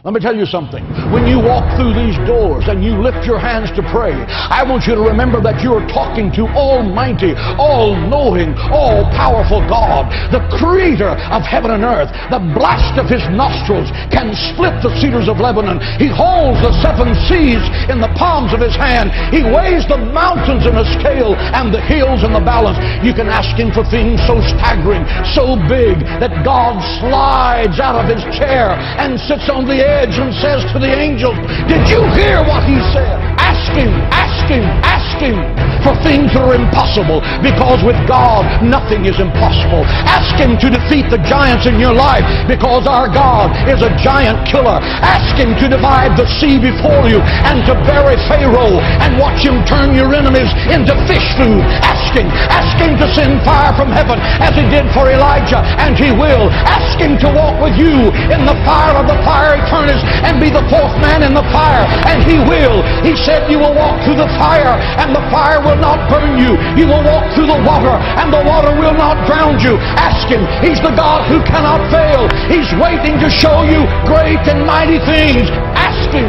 Let me tell you something. When you walk through these doors and you lift your hands to pray, I want you to remember that you're talking to Almighty, all-knowing, all-powerful God, the creator of heaven and earth. The blast of his nostrils can split the cedars of Lebanon. He holds the seven seas in the palms of his hand. He weighs the mountains in a scale and the hills in the balance. You can ask him for things so staggering, so big, that God slides out of his chair and sits on the edge and says to the angels, did you hear what he said? Ask him, ask him, ask him for things that are impossible, because with God nothing is impossible. Ask him to defeat the giants in your life, because our God is a giant killer. Ask him to divide the sea before you and to bury Pharaoh and watch him turn your enemies into fish food. Ask him to send fire from heaven as he did for Elijah, and he will. Ask him to walk with you in the fire of the fiery furnace and be the fourth man in the fire, and he will. He said you will walk through the fire and the fire will not burn you. You will walk through the water and the water will not drown you. Ask him. He's the God who cannot fail. He's waiting to show you great and mighty things. Ask him.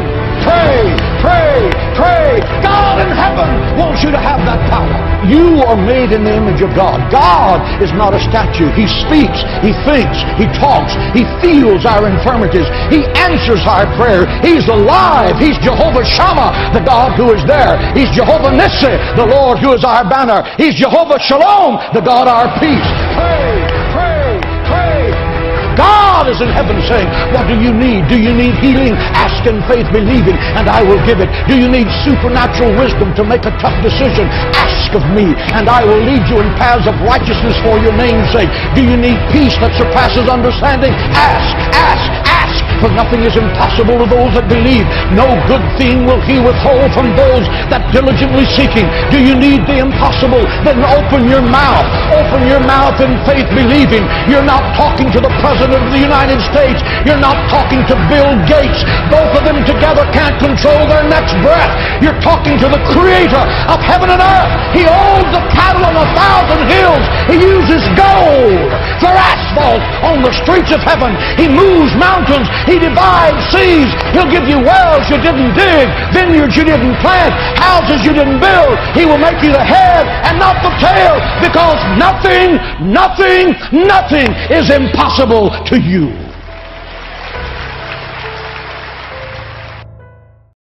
Pray, pray, pray. God in heaven wants you to have that power. You are made in the image of God. God is not a statue. He speaks, he thinks, he talks, he feels our infirmities, he answers our prayer. He's alive. He's Jehovah Shammah, the God who is there. He's Jehovah Nissi, the Lord who is our banner. He's Jehovah Shalom, the God our peace. Pray, pray, pray. God is in heaven saying, what do you need? Do you need healing? Ask in faith, believing, and I will give it. Do you need supernatural wisdom to make a tough decision? Ask of me, and I will lead you in paths of righteousness for your name's sake. Do you need peace that surpasses understanding? Ask, ask, ask, for nothing is impossible to those that believe. No good thing will he withhold from those that diligently seek him. Do you need the impossible? Then open your mouth. Open your mouth in faith, believing. You're not talking to the President of the United States. You're not talking to Bill Gates. Both of them together can't control their next breath. You're talking to the Creator of heaven and earth. He owns the cattle on 1,000 hills. He uses gold for asphalt on the streets of heaven. He moves mountains. He divides seas. He'll give you wells you didn't dig, vineyards you didn't plant, houses you didn't build. He will make you the head and not the tail, because nothing is impossible to you.